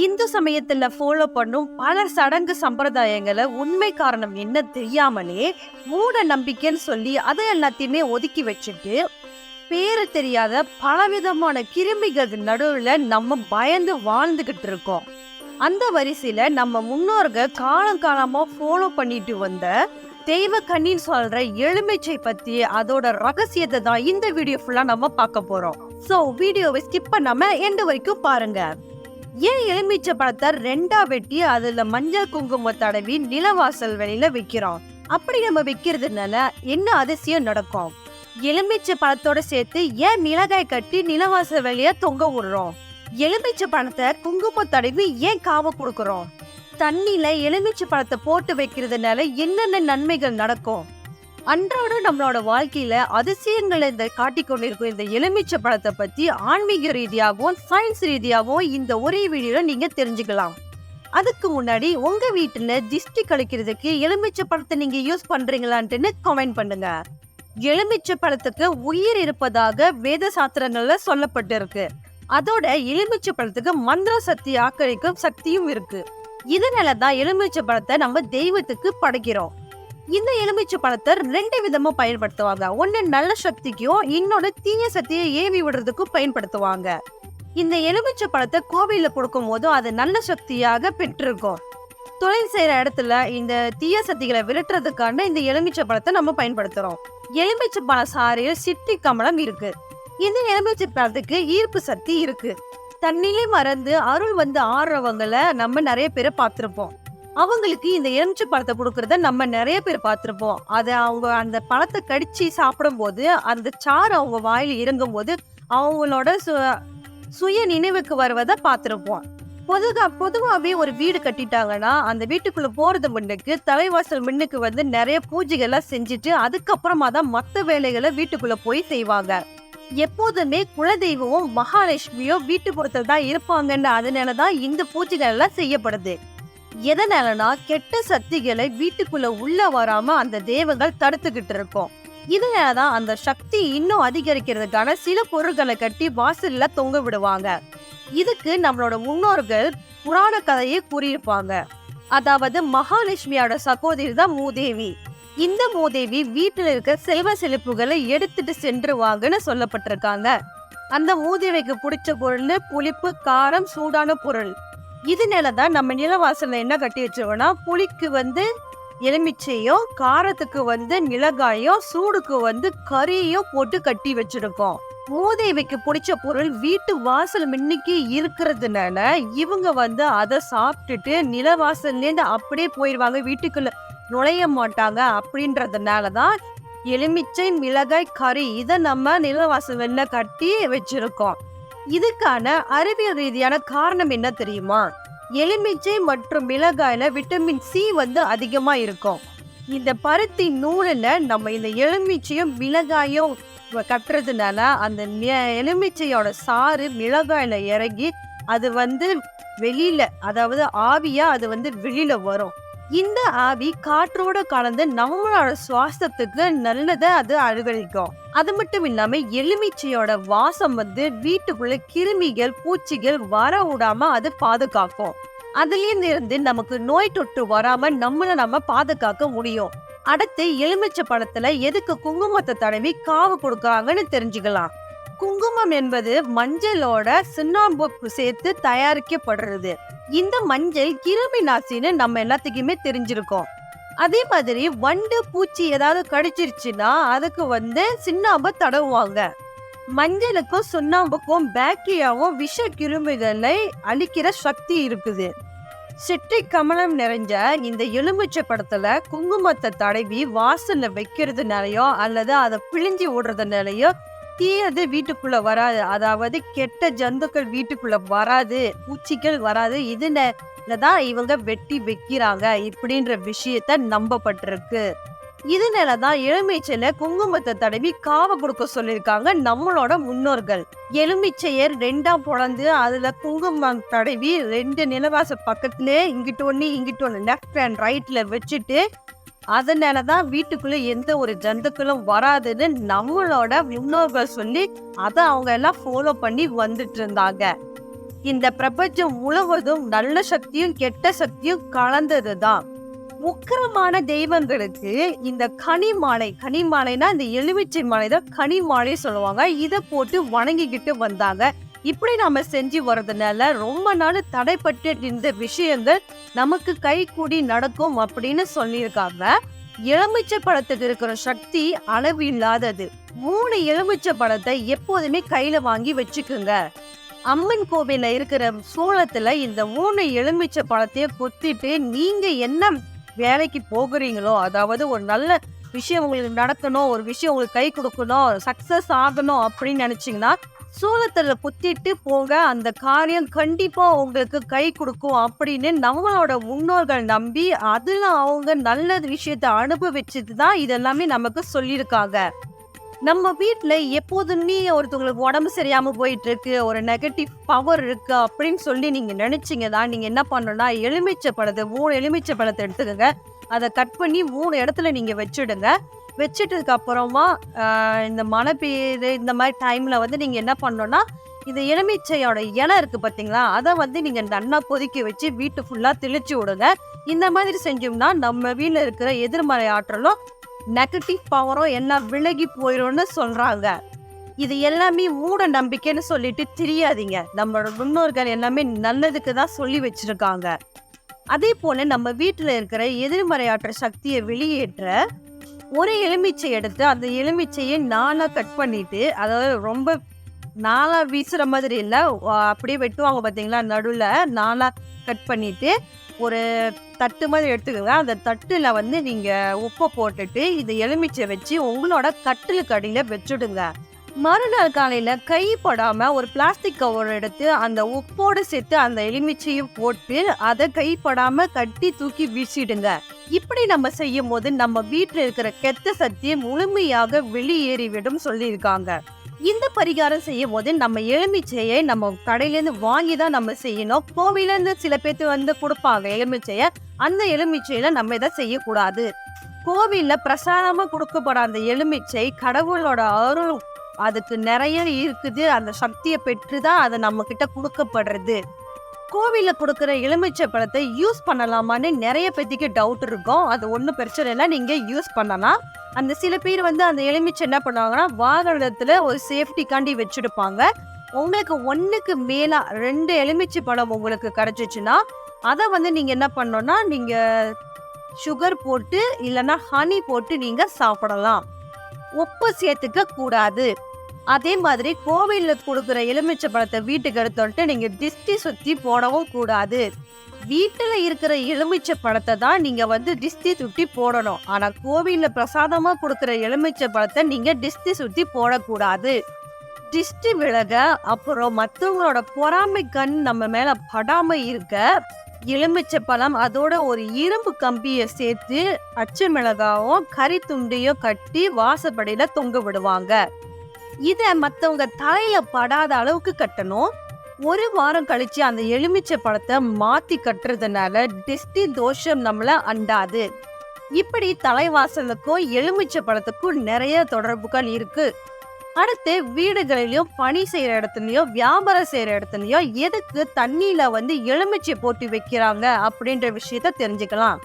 இந்து சமயத்துல ஃபாலோ பண்ணும் பல சடங்கு சம்பிரதாயங்களை உண்மை காரணம் என்ன தெரியாமலே மூட நம்பிக்கைன்னு சொல்லி அதை எல்லாத்தையுமே ஒதுக்கி வச்சுட்டு பேரு தெரியாத பலவிதமான கிருமிகள் நடுவுல நம்ம பயந்து வாழ்ந்துகிட்டு இருக்கோம். அந்த வரிசையில நம்ம முன்னோர்கள் காலங்காலமா ஃபாலோ பண்ணிட்டு வந்த தெய்வ கண்ணின்னு சொல்ற எலுமிச்சை பத்தி அதோட ரகசியத்தை தான் இந்த வீடியோ ஃபுல்லா நம்ம பார்க்க போறோம். சோ வீடியோவை ஸ்கிப் பண்ணாம எண்டு வரைக்கும் பாருங்க. ஏன் எலுமிச்சை பழத்தை ரெண்டா வெட்டி அதுல மஞ்சள் குங்குமம் தடவி நிலவாசல் வெளியில வைக்கிறோம்? அப்படி நம்ம வைக்கிறதுனால என்ன அதிசயம் நடக்கும்? எலுமிச்சை பழத்தோட சேர்த்து ஏன் மிளகாய் கட்டி நிலவாசல் வெளிய தொங்க விடுறோம்? எலுமிச்சை பழத்தை குங்குமம் தடவி ஏன் காவ கொடுக்கறோம்? தண்ணியில எலுமிச்சை பழத்தை போட்டு வைக்கிறதுனால என்னென்ன நன்மைகள் நடக்கும்? அன்றாட நம்மளோட வாழ்க்கையில அதிசயங்களை காட்டிக் கொண்டிருக்கும் இந்த எலுமிச்சை பழத்தை பத்தி ஆன்மீக ரீதியாகவும் சயின்ஸ் ரீதியாகவும் இந்த ஒரே வீடியோல நீங்க தெரிஞ்சுக்கலாம். அதுக்கு முன்னாடி உங்க வீட்டுல திஷ்டி கழிக்கிறதுக்கு எலுமிச்சை பழத்தை நீங்க யூஸ் பண்றீங்களான்னு கமெண்ட் பண்ணுங்க. எலுமிச்சை பழத்துக்கு உயிர் இருப்பதாக வேத சாஸ்திரங்கள்ல சொல்லப்பட்டிருக்கு. அதோட எலுமிச்சை பழத்துக்கு மந்திர சக்தி ஆக்கரிக்கும் சக்தியும் இருக்கு. இதனாலதான் எலுமிச்சை பழத்தை நம்ம தெய்வத்துக்கு படைக்கிறோம். இந்த எலுமிச்சை பழத்தை ரெண்டு விதமா பயன்படுத்துவாங்க. ஒன்னு நல்ல சக்திக்கும், இன்னொன்னு தீய சக்தியை ஏவி விடுறதுக்கும் பயன்படுத்துவாங்க. இந்த எலுமிச்சை பழத்தை கோவில கொடுக்கும் போதும் அது நல்ல சக்தியாக பெற்றிருக்கும். தொழில் செய்யற இடத்துல இந்த தீய சக்திகளை விரட்டுறதுக்கான இந்த எலுமிச்சை பழத்தை நம்ம பயன்படுத்துறோம். எலுமிச்சை பழ சாறில் சிட்ரிக் அமிலம் இருக்கு. இந்த எலுமிச்சை பழத்துக்கு ஈர்ப்பு சக்தி இருக்கு. தண்ணிலே மறந்து அருள் ஆடுறவங்கள நம்ம நிறைய பேரை பார்த்திருப்போம். அவங்களுக்கு இந்த எலுமிச்சை பழத்தை கொடுக்கறத நம்ம நிறைய பேர் பார்த்திருப்போம். அதை அவங்க அந்த பழத்தை கடிச்சு சாப்பிடும் போது அந்த சாறு அவங்க வாயில இறங்கும் போது அவங்களோட சுய நினைவுக்கு வருவதை பார்த்திருப்போம். பொதுவாவே ஒரு வீடு கட்டிட்டாங்கன்னா அந்த வீட்டுக்குள்ள போறது முன்னுக்கு தலைவாசல் முன்னுக்கு நிறைய பூஜைகள்லாம் செஞ்சுட்டு அதுக்கப்புறமா தான் மற்ற வேலைகளை வீட்டுக்குள்ள போய் செய்வாங்க. எப்போதுமே குலதெய்வமும் மகாலட்சுமியும் வீட்டுப்புறத்துல தான் இருப்பாங்கன்னு அதனாலதான் இந்த பூஜைகள் எல்லாம் செய்யப்படுது. எதனாலனா கெட்ட சக்திகளை வீட்டுக்குள்ள உள்ள வராம அந்த தெய்வங்கள் தடுத்துக்கிட்டு இருக்கும். இதனாலதான் அந்த சக்தி இன்னும் அதிகரிக்கிறதுக்கான சில பொருட்களை கட்டி வாசல்ல தொங்க விடுவாங்க. இதுக்கு நம்மளோட முன்னோர்கள் புராண கதையை கூறியிருப்பாங்க. அதாவது மகாலட்சுமியோட சகோதரி தான் மூதேவி. இந்த மூதேவி வீட்டுல இருக்க செல்வ செழிப்புகளை எடுத்துட்டு சென்றுவாங்கன்னு சொல்லப்பட்டிருக்காங்க. அந்த மூதேவிக்கு பிடிச்ச பொருள் புளிப்பு, காரம், சூடான பொருள். இதனாலதான் நம்ம நிலவாசல்ல என்ன கட்டி வச்சிருக்கோம்னா புளிக்கு எலுமிச்சையோ, காரத்துக்கு மிளகாயோ, சூடுக்கு கறியோ போட்டு கட்டி வச்சிருக்கோம். மூதேவிக்கு பிடிச்ச பொருள் வீட்டு வாசல் மின்னிக்கு இருக்கிறதுனால இவங்க அதை சாப்பிட்டுட்டு நிலவாசல்ல இருந்து அப்படியே போயிடுவாங்க, வீட்டுக்குள்ள நுழைய மாட்டாங்க. அப்படின்றதுனாலதான் எலுமிச்சை, மிளகாய், கறி இதை நம்ம நிலவாசல் வெளில கட்டி வச்சிருக்கோம். இதுக்கான அறிவியல் ரீதியான காரணம் என்ன தெரியுமா? எலுமிச்சை மற்றும் மிளகாயில விட்டமின் சி அதிகமா இருக்கும். இந்த பருத்தி நூலில் நம்ம இந்த எலுமிச்சையும் மிளகாயும் கட்டுறதுனால அந்த எலுமிச்சையோட சாறு மிளகாயில இறங்கி அது வெளியில, அதாவது ஆவியா அது வெளியில வரும். இந்த ஆவி காற்றோட கலந்து நம்மளோட சுவாசத்துக்கு நல்லதை அது அனுகரிக்கும். அது மட்டும் இல்லாம எலுமிச்சையோட வாசம் வீட்டுக்குள்ள கிருமிகள், பூச்சிகள் வர விடாம அது பாதுகாக்கும். அதுல இருந்து நமக்கு நோய் தொற்று வராம நம்ம பாதுகாக்க முடியும். அடுத்து எலுமிச்சை பழத்துல எதுக்கு குங்குமத்தை தடவி காவு கொடுக்கறாங்கன்னு தெரிஞ்சுக்கலாம். குங்குமம் என்பது மஞ்சளோட சுண்ணாம்பு சேர்த்து தயாரிக்கப்படுறது. இந்த மஞ்சள் கிருமி நாசின்னு நம்ம எல்லாத்துக்குமே தெரிஞ்சிருக்கோம். அதே மாதிரி வண்டு, பூச்சி ஏதாவது கடிச்சிருச்சுன்னா அதுக்கு சுண்ணாம்பு தடவுவாங்க. மஞ்சளுக்கும் சுண்ணாம்புக்கும் பாக்டீரியாவும் விஷ கிருமிகளை அழிக்கிற சக்தி இருக்குது. சிட்ரிக் அமிலம் நிறைஞ்ச இந்த எலுமிச்சை பழத்துல குங்குமத்தை தடவி வாசல்ல வைக்கிறதுனாலயோ அல்லது அதை பிழிஞ்சி விடுறதுனாலயோ தீயது வீட்டுக்குள்ள வராது. அதாவது கெட்ட ஜந்துக்கள் வீட்டுக்குள்ள வராது, பூச்சிகள் வராது. இதனாலதான் இவங்க வெட்டி வைக்கிறாங்க இப்படின்ற விஷயத்த நம்பப்பட்டிருக்கு. இதனாலதான் எலுமிச்சையில குங்குமத்தை தடவி காவ கொடுக்க சொல்லியிருக்காங்க நம்மளோட முன்னோர்கள். எலுமிச்சையை ரெண்டா பொழந்து அதுல குங்குமம் தடவி ரெண்டு நிலவாச பக்கத்திலே இங்கிட்டு ஒண்ணு லெஃப்ட் அண்ட் ரைட்ல வச்சுட்டு அதனாலதான் வீட்டுக்குள்ள எந்த ஒரு ஜந்துக்களும் வராதுன்னு நம்மளோட முன்னோர்கள் சொல்லி அதை அவங்க எல்லாம் ஃபாலோ பண்ணி வந்துட்டு இருந்தாங்க. இந்த பிரபஞ்சம் முழுவதும் நல்ல சக்தியும் கெட்ட சக்தியும் கலந்ததுதான். உக்கிரமான தெய்வங்களுக்கு இந்த கனிமாலைனா இந்த எலுமிச்சை மாலை தான் கனிமாலை சொல்லுவாங்க. இதை போட்டு வணங்கிக்கிட்டு வந்தாங்க. இப்படி நாம செஞ்சு வர்றதுனால ரொம்ப நாள் தடைப்பட்டு இந்த விஷயங்கள் நமக்கு கை கூடி நடக்கும் அப்படின்னு சொல்லியிருக்காங்க. எலுமிச்சை பழத்துக்கு இருக்கிற சக்தி அளவு இல்லாதது. 3 எலுமிச்சை பழத்தை எப்போதுமே கையில வாங்கி வச்சுக்குங்க. அம்மன் கோவில்ல இருக்கிற சூளத்துல இந்த 3 எலுமிச்சை பழத்தையும் குத்திட்டு நீங்க என்ன வேலைக்கு போகிறீங்களோ, அதாவது ஒரு நல்ல விஷயம் உங்களுக்கு நடக்கணும், ஒரு விஷயம் உங்களுக்கு கை கொடுக்கணும், சக்சஸ் ஆகணும் அப்படின்னு நினைச்சீங்கன்னா சூளத்துல குத்திட்டு போங்க. அந்த காரியம் கண்டிப்பா உங்களுக்கு கை கொடுக்கும் அப்படின்னு நம்மளோட முன்னோர்கள் நம்பி அதுல அவங்க நல்ல விஷயத்த அனுபவிச்சுட்டு தான் இதெல்லாமே நமக்கு சொல்லியிருக்காங்க. நம்ம வீட்டுல எப்போதுமே ஒருத்தவங்களுக்கு உடம்பு சரியாம போயிட்டு இருக்கு, ஒரு நெகட்டிவ் பவர் இருக்கு அப்படின்னு சொல்லி நீங்க நினைச்சீங்கன்னா நீங்க என்ன பண்ணணும்னா எலுமிச்சை பழத்தை 3 எலுமிச்சை பழத்தை எடுத்துக்கோங்க. அதை கட் பண்ணி 3 இடத்துல நீங்க வச்சுடுங்க. வச்சுட்டதுக்கு அப்புறமா இந்த மழை பெய்யுது இந்த மாதிரி டைம்ல வந்து நீங்க என்ன பண்ணணும்னா இந்த எலுமிச்சையோட இலை இருக்கு பாத்தீங்களா, அதை வந்து நீங்க நல்லா கொதிக்க வச்சு வீட்டு ஃபுல்லா தெளிச்சு விடுங்க. இந்த மாதிரி செஞ்சோம்னா நம்ம வீட்டுல இருக்கிற எதிர்மறை ஆற்றலும் நெகட்டிவ் பவரும் எல்லாம் விலகி போயிடும்னு சொல்றாங்க. இது எல்லாமே மூட நம்பிக்கைன்னு சொல்லிட்டு தெரியாதீங்க. நம்மளோட முன்னோர்கள் எல்லாமே நல்லதுக்கு தான் சொல்லி வச்சிருக்காங்க. அதே போல நம்ம வீட்டுல இருக்கிற எதிர்மறையாற்ற சக்தியை வெளியேற்ற ஒரு எலுமிச்சை எடுத்து அந்த எலுமிச்சையை 4 கட் பண்ணிட்டு, அதாவது ரொம்ப 4 வீசுற மாதிரி இல்லை, அப்படியே வெட்டுவாங்க பார்த்தீங்களா, நடுவில் 4 கட் பண்ணிட்டு ஒரு தட்டு மாதிரி எடுத்துக்கோங்க. அந்த தட்டுல வந்து நீங்க உப்பை போட்டுட்டு இந்த எலுமிச்சை வச்சு உங்களோட கட்டிலுக்கு அடியில வச்சுடுங்க. மறுநாள் காலையில கைப்படாம ஒரு பிளாஸ்டிக் கவர் எடுத்து அந்த உப்போடு சேர்த்து அந்த எலுமிச்சையும் போட்டு அதை கைப்படாம கட்டி தூக்கி வீசிடுங்க. இப்படி நம்ம செய்யும் போது நம்ம வீட்டுல இருக்கிற கெட்ட சக்தியை முழுமையாக வெளியேறிவிடும் சொல்லியிருக்காங்க. இந்த பரிகாரம் செய்யும் போது நம்ம எலுமிச்சையை நம்ம கடையிலேருந்து வாங்கி தான் நம்ம செய்யணும். கோவிலேருந்து சில பேர்த்து வந்து கொடுப்பாங்க எலுமிச்சைய, அந்த எலுமிச்சையில நம்ம இதை செய்யக்கூடாது. கோவில்ல பிரசாதமா கொடுக்கப்பட அந்த எலுமிச்சை கடவுளோட அருள் அதுக்கு நிறைய இருக்குது, அந்த சக்தியை பெற்றுதான் அதை நம்ம கிட்ட கொடுக்கப்படுறது. கோவில்ல கொடுக்குற எலுமிச்சை பழத்தை யூஸ் பண்ணலாமான்னு நிறைய பேத்துக்கு டவுட் இருக்கும். அது ஒன்றும் பிரச்சனை இல்லை, நீங்க யூஸ் பண்ணலாம். அந்த சில பேர் வந்து அந்த எலுமிச்சை என்ன பண்ணுவாங்கன்னா வாகனத்துல ஒரு சேஃப்டிக்காண்டி வச்சிருப்பாங்க. உங்களுக்கு 1க்கு மேல 2 எலுமிச்சை பழம் உங்களுக்கு கிடைச்சிச்சுன்னா அதை வந்து நீங்க என்ன பண்ணணும்னா நீங்க சுகர் போட்டு இல்லைன்னா ஹனி போட்டு நீங்க சாப்பிடலாம். உப்பு சேர்த்துக்க கூடாது. அதே மாதிரி கோவில்ல கொடுக்குற எலுமிச்சை பழத்தை வீட்டுக்கு எடுத்துட்டு நீங்க திஷ்டி சுத்தி போடவும் கூடாது. வீட்டுல இருக்கிற எலுமிச்சை பழத்தை தான் நீங்க வந்து திஷ்டி சுத்தி போடணும். ஆனா கோவில்ல பிரசாதமா கொடுக்குற எலுமிச்சை பழத்தை நீங்க திஷ்டி சுத்தி போடக்கூடாது. திஷ்டி விலக, அப்புறம் மற்றவங்களோட பொறாமை கண் நம்ம மேல படாம இருக்க எலுமிச்சை பழம் அதோட ஒரு இரும்பு கம்பியை சேர்த்து அச்சு மிளகாவும் கறி துண்டையும் கட்டி வாசப்படியில தொங்க விடுவாங்க. இத மத்தவங்க தலையில படாத அளவுக்கு கட்டணும். 1 வாரம் கழிச்சு அந்த எலுமிச்சை பழத்தை மாத்தி கட்டுறதுனால திஷ்டி தோஷம் நம்மள அண்டாது. இப்படி தலைவாசலுக்கும் எலுமிச்சை பழத்துக்கும் நிறைய தொடர்புகள் இருக்கு. அடுத்து வீடுகளிலும் பணி செய்யற இடத்துலயும் வியாபாரம் செய்யற இடத்துலயும் எதுக்கு தண்ணியில வந்து எலுமிச்சை போட்டு வைக்கிறாங்க அப்படின்ற விஷயத்த தெரிஞ்சுக்கலாம்.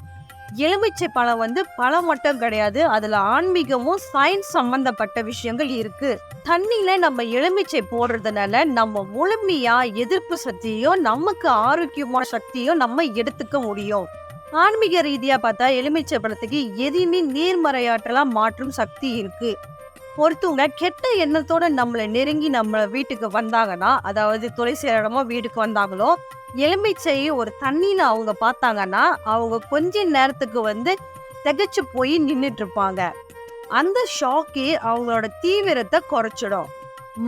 எலுமிச்சை பழம் வந்து பழம் மட்டும் கிடையாது, அதுல ஆன்மீகமும் சயின்ஸ் சம்பந்தப்பட்ட விஷயங்கள் இருக்கு. தண்ணியில நம்ம எலுமிச்சை போடுறதுனால நம்ம முழுமையா எதிர்ப்பு சக்தியும் நமக்கு ஆரோக்கியமான சக்தியும் நம்ம எடுத்துக்க முடியும். ஆன்மீக ரீதியா பார்த்தா எலுமிச்சை பழத்துக்கு எதையுமே நேர்மறையாற்றலா மாற்றும் சக்தி இருக்கு. ஒருத்தவங்க கெட்ட எண்ணத்தோட நம்மளை நெருங்கி நம்ம வீட்டுக்கு வந்தாங்கன்னா, அதாவது தொலை செய்யற இடமோ வீட்டுக்கு வந்தாங்களோ, எலுமிச்சையை ஒரு தண்ணியில அவங்க பார்த்தாங்கன்னா அவங்க கொஞ்ச நேரத்துக்கு வந்து திகைச்சு போய் நின்றுட்டு இருப்பாங்க. அந்த ஷாக்கே அவங்களோட தீவிரத்தை குறைச்சிடும்.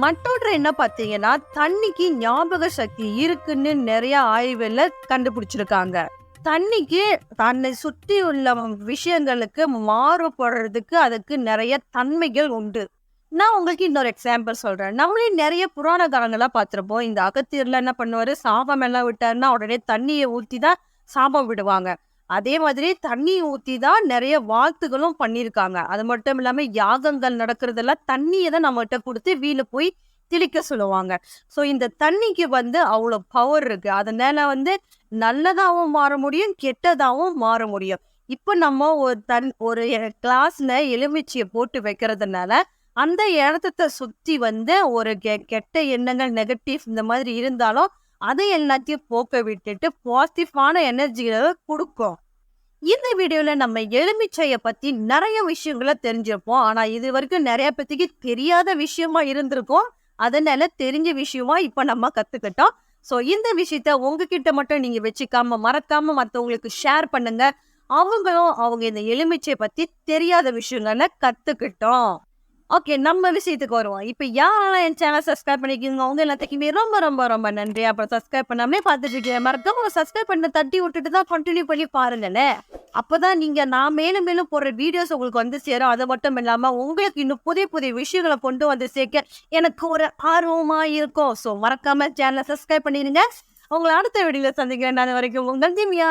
மற்றொன்று என்ன பார்த்தீங்கன்னா, தண்ணிக்கு ஞாபக சக்தி இருக்குன்னு நிறைய ஆய்வுல கண்டுபிடிச்சிருக்காங்க. தண்ணிக்கு தன்னை சுற்றி உள்ள விஷயங்களுக்கு மாறுபடுறதுக்கு அதுக்கு நிறைய தன்மைகள் உண்டு. நான் உங்களுக்கு இன்னொரு எக்ஸாம்பிள் சொல்றேன். நம்மளே நிறைய புராண காலங்கள்லாம் பார்த்திருப்போம். இந்த அகத்தியர்ல என்ன பண்ணுவாரு, சாபம் எல்லாம் விட்டாருன்னா உடனே தண்ணியை ஊற்றி தான் சாபம் விடுவாங்க. அதே மாதிரி தண்ணியை ஊற்றி தான் நிறைய வாழ்த்துகளும் பண்ணியிருக்காங்க. அது மட்டும் இல்லாம யாகங்கள் நடக்கிறதெல்லாம் தண்ணியை தான் நம்மகிட்ட கொடுத்து வீல போய் தெளிக்க சொல்லுவாங்க. ஸோ இந்த தண்ணிக்கு அவ்வளோ பவர் இருக்கு. அதனால நல்லதாவும் மாற முடியும், கெட்டதாவும் மாற முடியும். இப்ப நம்ம ஒரு கிளாஸ்ல எலுமிச்சைய போட்டு வைக்கிறதுனால, அந்த இடத்த சுத்தி ஒரு கெட்ட எண்ணங்கள், நெகட்டிவ் இந்த மாதிரி இருந்தாலும், அதை எல்லாத்தையும் போக்க விட்டுட்டு பாசிட்டிவான எனர்ஜிகள குடுக்கும். இந்த வீடியோல நம்ம எலுமிச்சைய பத்தி நெறைய விஷயங்கள தெரிஞ்சிருப்போம். ஆனா இதுவரைக்கும் நெறைய பேத்துக்கு தெரியாத விஷயமா இருந்திருக்கும். அதனால தெரிஞ்ச விஷயமா இப்ப நம்ம கத்துக்கிட்டோம். ஸோ இந்த விஷயத்த உங்ககிட்ட மட்டும் நீங்க வச்சுக்காம, மறக்காம மத்தவங்களுக்கு ஷேர் பண்ணுங்க. அவங்களும் அவங்க இந்த எலுமிச்சைய பத்தி தெரியாத விஷயங்கள கத்துக்கிட்டோம். ஓகே, நம்ம விஷயத்துக்கு வருவோம். இப்ப யாரெல்லாம் என் சேனல் சப்ஸ்கிரைப் பண்ணிருக்கீங்க, அவங்க எல்லாத்துக்குமே ரொம்ப ரொம்ப ரொம்ப நன்றி. அப்புறம் சப்ஸ்கிரைப் பண்ணாமலே பார்த்துட்டு இருக்கீங்க, மறக்காம சப்ஸ்கிரைப் பண்ண தட்டி விட்டுட்டு தான் கண்டினியூ பண்ணி பாருங்களேன். அப்பதான் நான் மேலும் மேலும் போடுற வீடியோஸ் உங்களுக்கு சேரும். அது மட்டும் இல்லாம உங்களுக்கு இன்னும் புதிய புதிய விஷயங்களை கொண்டு சேர்க்க எனக்கு ஒரு ஆர்வமா இருக்கும். ஸோ மறக்காம சேனலை சப்ஸ்கிரைப் பண்ணிருங்க. உங்களை அடுத்த வீடியோல சந்திக்கிறேன். நான் வரைக்கும் உங்கள் திவ்யா.